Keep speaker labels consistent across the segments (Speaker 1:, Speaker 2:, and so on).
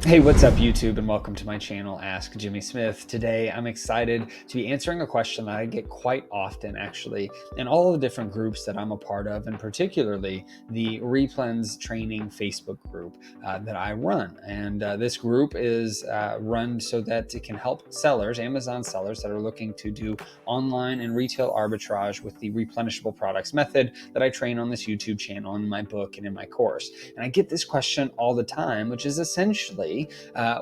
Speaker 1: Hey, what's up YouTube, and welcome to my channel, Ask Jimmy Smith. Today, I'm excited to be answering a question that I get quite often, actually, in all of the different groups that I'm a part of, and particularly the Replens Training Facebook group that I run. And this group is run so that it can help sellers, Amazon sellers that are looking to do online and retail arbitrage with the replenishable products method that I train on this YouTube channel, in my book, and in my course. And I get this question all the time, which is essentially,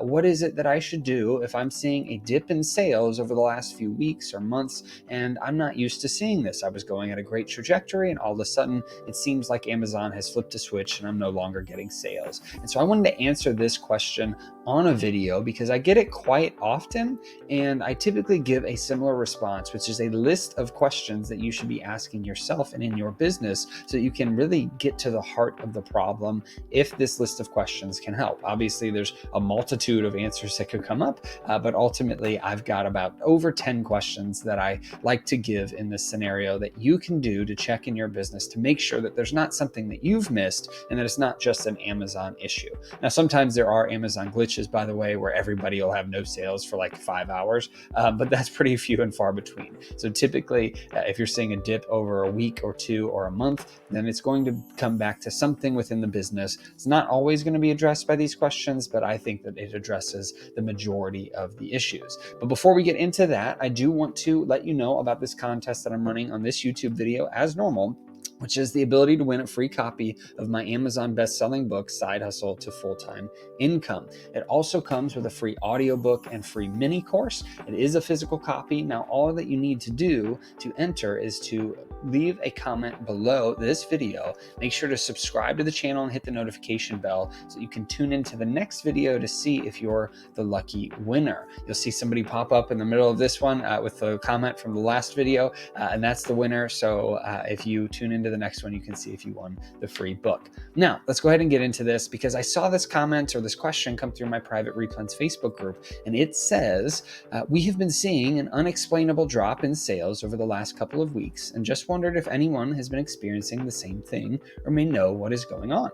Speaker 1: what is it that I should do if I'm seeing a dip in sales over the last few weeks or months, and I'm not used to seeing this? I was going at a great trajectory, and all of a sudden it seems like Amazon has flipped a switch and I'm no longer getting sales. And so I wanted to answer this question on a video because I get it quite often, and I typically give a similar response, which is a list of questions that you should be asking yourself and in your business so that you can really get to the heart of the problem if this list of questions can help. Obviously, there's a multitude of answers that could come up, but ultimately I've got about over 10 questions that I like to give in this scenario that you can do to check in your business to make sure that there's not something that you've missed and that it's not just an Amazon issue. Now, sometimes there are Amazon glitches, by the way, where everybody will have no sales for like 5 hours, but that's pretty few and far between. So typically, if you're seeing a dip over a week or two or a month, then it's going to come back to something within the business. It's not always going to be addressed by these questions, but I think that it addresses the majority of the issues. But before we get into that, I do want to let you know about this contest that I'm running on this YouTube video as normal, which is the ability to win a free copy of my Amazon best-selling book, Side Hustle to Full-Time Income. It also comes with a free audiobook and free mini course. It is a physical copy. Now, all that you need to do to enter is to leave a comment below this video. Make sure to subscribe to the channel and hit the notification bell so you can tune into the next video to see if you're the lucky winner. You'll see somebody pop up in the middle of this one with the comment from the last video, and that's the winner. So if you tune into the next one, you can see if you won the free book. Now, let's go ahead and get into this because I saw this comment or this question come through my private Replens Facebook group, and it says, we have been seeing an unexplainable drop in sales over the last couple of weeks and just wondered if anyone has been experiencing the same thing or may know what is going on.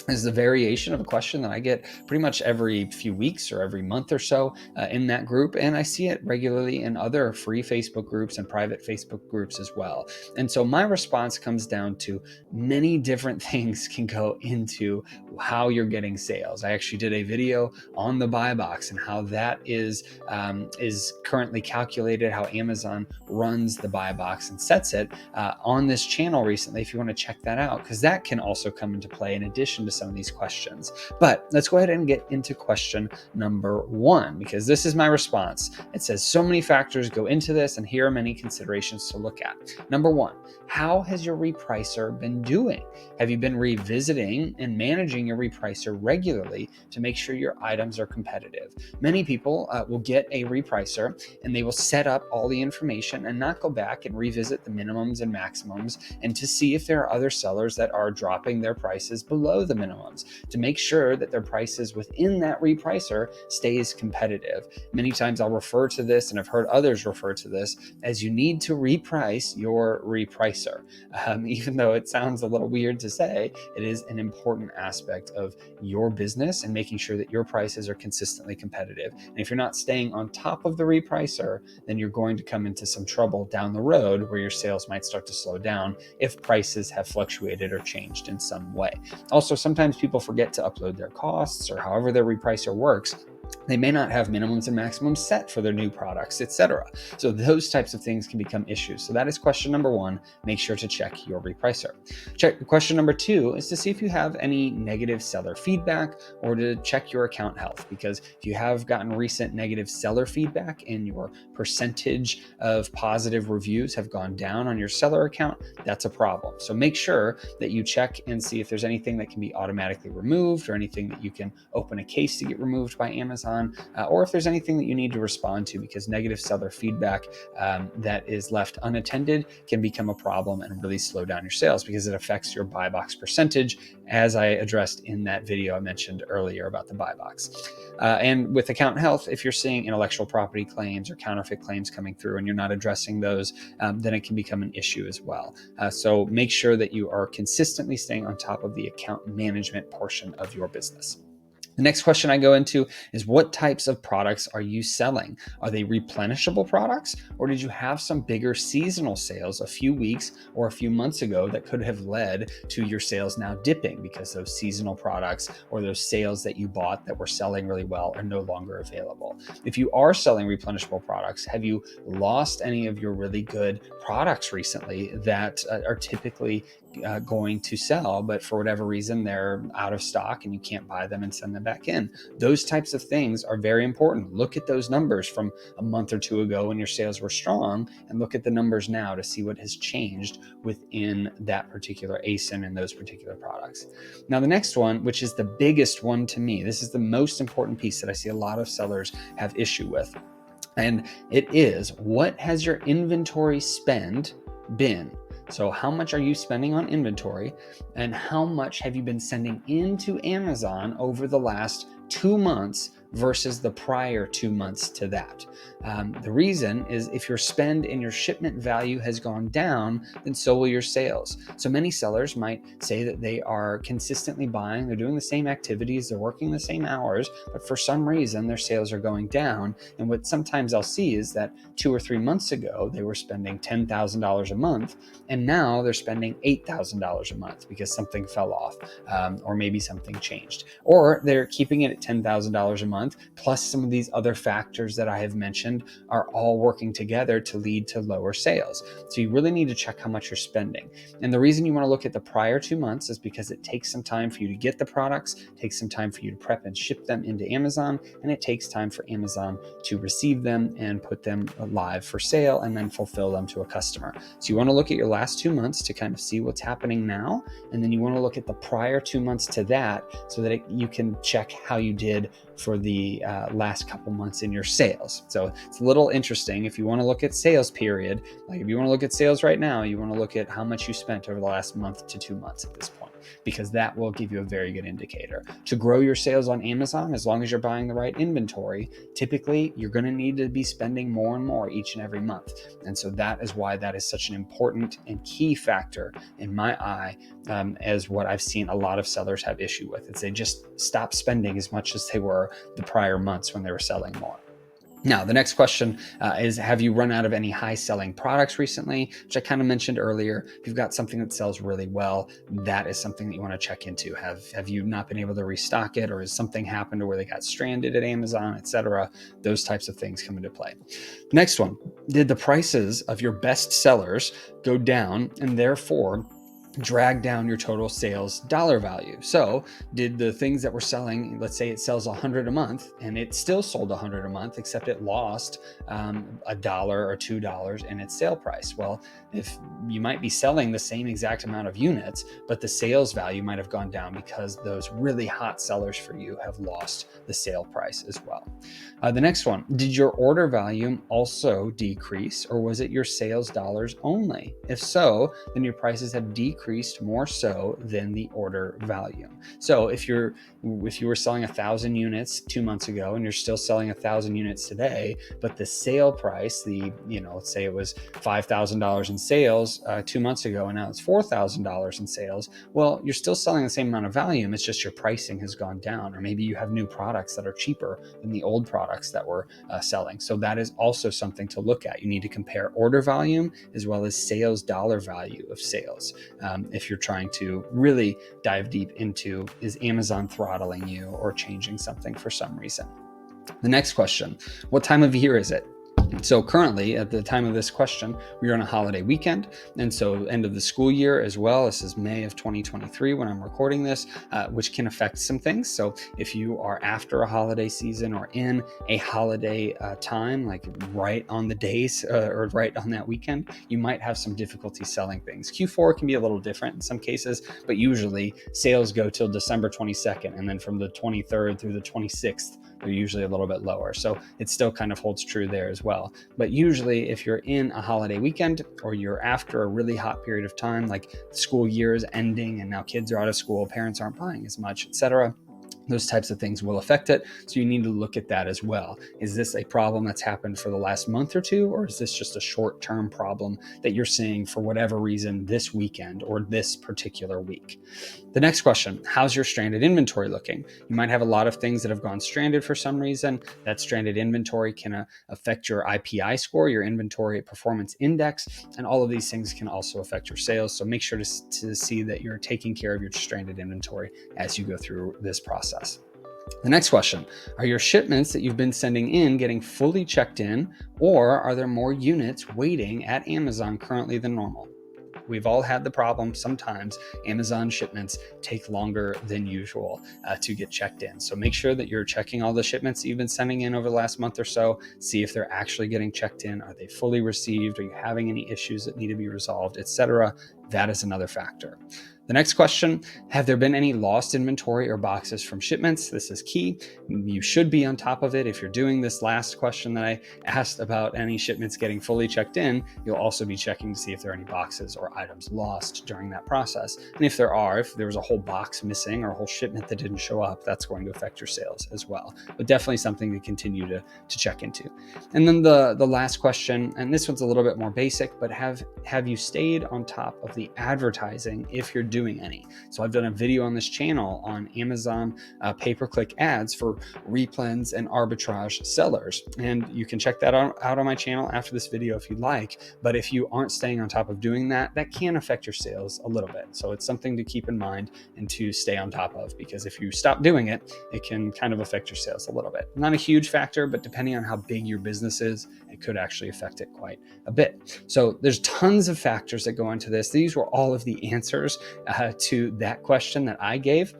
Speaker 1: This is a variation of a question that I get pretty much every few weeks or every month or so in that group, and I see it regularly in other free Facebook groups and private Facebook groups as well. And so my response comes down to many different things can go into how you're getting sales. I actually did a video on the buy box and how that is currently calculated, how Amazon runs the buy box and sets it on this channel recently, if you want to check that out, because that can also come into play in addition to some of these questions. But let's go ahead and get into question number one, because this is my response. It says so many factors go into this, and here are many considerations to look at. Number one, how has your repricer been doing? Have you been revisiting and managing your repricer regularly to make sure your items are competitive? Many people will get a repricer and they will set up all the information and not go back and revisit the minimums and maximums and to see if there are other sellers that are dropping their prices below the minimums to make sure that their prices within that repricer stays competitive. Many times I'll refer to this, and I've heard others refer to this, as you need to reprice your repricer. Even though it sounds a little weird to say, it is an important aspect of your business and making sure that your prices are consistently competitive. And if you're not staying on top of the repricer, then you're going to come into some trouble down the road where your sales might start to slow down if prices have fluctuated or changed in some way. Also, sometimes people forget to upload their costs, or however their repricer works. They may not have minimums and maximums set for their new products, etc. So those types of things can become issues. So that is question number one. Make sure to check your repricer. Question number two is to see if you have any negative seller feedback, or to check your account health, because if you have gotten recent negative seller feedback and your percentage of positive reviews have gone down on your seller account, that's a problem. So make sure that you check and see if there's anything that can be automatically removed, or anything that you can open a case to get removed by Amazon, or if there's anything that you need to respond to, because negative seller feedback that is left unattended can become a problem and really slow down your sales because it affects your buy box percentage, as I addressed in that video I mentioned earlier about the buy box. And with account health, if you're seeing intellectual property claims or counterfeit claims coming through and you're not addressing those, then it can become an issue as well. So make sure that you are consistently staying on top of the account management portion of your business. The next question I go into is, what types of products are you selling? Are they replenishable products, or did you have some bigger seasonal sales a few weeks or a few months ago that could have led to your sales now dipping because those seasonal products or those sales that you bought that were selling really well are no longer available? If you are selling replenishable products, have you lost any of your really good products recently that are typically going to sell, but for whatever reason they're out of stock and you can't buy them and send them back in? Those types of things are very important. Look at those numbers from a month or two ago when your sales were strong, and look at the numbers now to see what has changed within that particular ASIN and those particular products. Now, the next one, which is the biggest one to me, this is the most important piece that I see a lot of sellers have issue with. And it is, what has your inventory spend been? So how much are you spending on inventory, and how much have you been sending into Amazon over the last 2 months versus the prior 2 months to that? The reason is, if your spend and your shipment value has gone down, then so will your sales. So many sellers might say that they are consistently buying, they're doing the same activities, they're working the same hours, but for some reason their sales are going down. And what sometimes I'll see is that 2 or 3 months ago they were spending $10,000 a month, and now they're spending $8,000 a month because something fell off, or maybe something changed, or they're keeping it at $10,000 a month, plus some of these other factors that I have mentioned are all working together to lead to lower sales. So you really need to check how much you're spending. And the reason you want to look at the prior 2 months is because it takes some time for you to get the products, takes some time for you to prep and ship them into Amazon, and it takes time for Amazon to receive them and put them live for sale and then fulfill them to a customer. So you want to look at your last 2 months to kind of see what's happening now, and then you want to look at the prior 2 months to that so that you can check how you did for the last couple months in your sales. So it's a little interesting. If you want to look at sales period, like if you want to look at sales right now, you want to look at how much you spent over the last month to 2 months at this point, because that will give you a very good indicator. To grow your sales on Amazon, as long as you're buying the right inventory, typically you're going to need to be spending more and more each and every month. And so that is why that is such an important and key factor in my eye, as what I've seen a lot of sellers have issue with. It's they just stop spending as much as they were the prior months when they were selling more. Now, the next question is, have you run out of any high-selling products recently? Which I kind of mentioned earlier. If you've got something that sells really well, that is something that you want to check into. Have you not been able to restock it, or has something happened to where they got stranded at Amazon, etc.? Those types of things come into play. Next one, did the prices of your best sellers go down and therefore drag down your total sales dollar value? So did the things that were selling, let's say it sells 100 a month and it still sold 100 a month, except it lost $1 or $2 in its sale price? Well, if you might be selling the same exact amount of units, but the sales value might have gone down because those really hot sellers for you have lost the sale price as well. The next one, did your order volume also decrease, or was it your sales dollars only? If so, then your prices have decreased more so than the order volume. So if you were selling 1,000 units 2 months ago and you're still selling 1,000 units today, but the sale price, let's say it was $5,000 in sales 2 months ago and now it's $4,000 in sales, well, you're still selling the same amount of volume. It's just your pricing has gone down, or maybe you have new products that are cheaper than the old products that we're selling. So that is also something to look at. You need to compare order volume as well as sales dollar value of sales, if you're trying to really dive deep into, is Amazon throttling you or changing something for some reason? The next question, what time of year is it? So currently, at the time of this question, we are on a holiday weekend, and so end of the school year as well. This is May of 2023 when I'm recording this, which can affect some things. So if you are after a holiday season or in a holiday time, like right on the days or right on that weekend, you might have some difficulty selling things. Q4 can be a little different in some cases, but usually sales go till December 22nd, and then from the 23rd through the 26th, they're usually a little bit lower. So it still kind of holds true there as well. But usually if you're in a holiday weekend, or you're after a really hot period of time, like the school year is ending and now kids are out of school, parents aren't buying as much, etc., those types of things will affect it. So you need to look at that as well. Is this a problem that's happened for the last month or two, or is this just a short-term problem that you're seeing for whatever reason this weekend or this particular week? The next question, how's your stranded inventory looking? You might have a lot of things that have gone stranded for some reason. That stranded inventory can affect your IPI score, your inventory performance index, and all of these things can also affect your sales. So make sure to see that you're taking care of your stranded inventory as you go through this process. The next question, are your shipments that you've been sending in getting fully checked in, or are there more units waiting at Amazon currently than normal? We've all had the problem. Sometimes Amazon shipments take longer than usual to get checked in. So make sure that you're checking all the shipments that you've been sending in over the last month or so. See if they're actually getting checked in. Are they fully received? Are you having any issues that need to be resolved, etc.? That is another factor. The next question, have there been any lost inventory or boxes from shipments? This is key. You should be on top of it. If you're doing this last question that I asked about any shipments getting fully checked in, you'll also be checking to see if there are any boxes or items lost during that process. And if there was a whole box missing or a whole shipment that didn't show up, that's going to affect your sales as well. But definitely something to continue to check into. And then the last question, and this one's a little bit more basic, but have you stayed on top of the advertising if you're doing any? So I've done a video on this channel on Amazon pay-per-click ads for replens and arbitrage sellers, and you can check that out on my channel after this video if you'd like. But if you aren't staying on top of doing that, that can affect your sales a little bit. So it's something to keep in mind and to stay on top of, because if you stop doing it, it can kind of affect your sales a little bit. Not a huge factor, but depending on how big your business is, it could actually affect it quite a bit. So there's tons of factors that go into this. These were all of the answers to that question that I gave.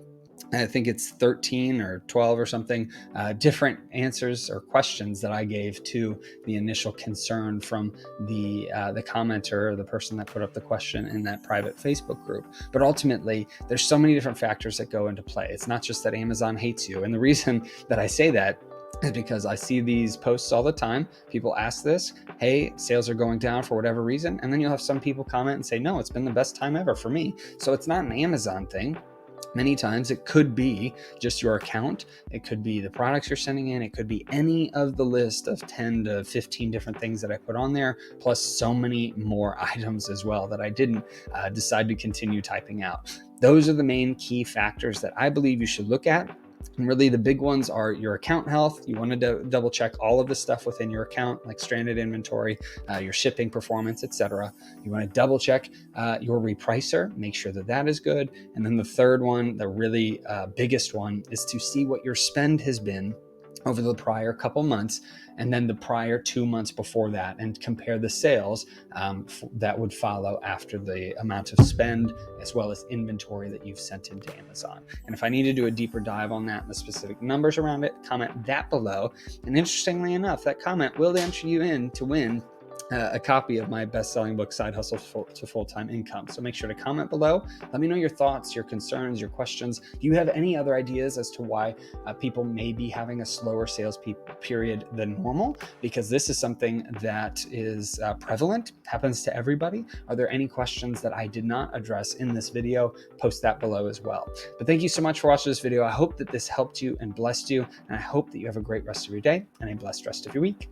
Speaker 1: I think it's 13 or 12 or something different answers or questions that I gave to the initial concern from the commenter, or the person that put up the question in that private Facebook group. But ultimately, there's so many different factors that go into play. It's not just that Amazon hates you. And the reason that I say that is because I see these posts all the time. People ask this, hey, sales are going down for whatever reason. And then you'll have some people comment and say, no, it's been the best time ever for me. So it's not an Amazon thing. Many times it could be just your account. It could be the products you're sending in. It could be any of the list of 10 to 15 different things that I put on there, plus so many more items as well that I didn't decide to continue typing out. Those are the main key factors that I believe you should look at. And really the big ones are your account health. You want to double check all of the stuff within your account, like stranded inventory, your shipping performance, etc. You want to double check your repricer, make sure that that is good. And then the third one, the really biggest one, is to see what your spend has been over the prior couple months, and then the prior 2 months before that, and compare the sales that would follow after the amount of spend, as well as inventory that you've sent into Amazon. And if I need to do a deeper dive on that and the specific numbers around it, comment that below. And interestingly enough, that comment will enter you in to win a copy of my best-selling book, Side Hustle to Full-Time Income. So make sure to comment below. Let me know your thoughts, your concerns, your questions. Do you have any other ideas as to why people may be having a slower sales period than normal? Because this is something that is prevalent, happens to everybody. Are there any questions that I did not address in this video? Post that below as well. But thank you so much for watching this video. I hope that this helped you and blessed you, and I hope that you have a great rest of your day and a blessed rest of your week.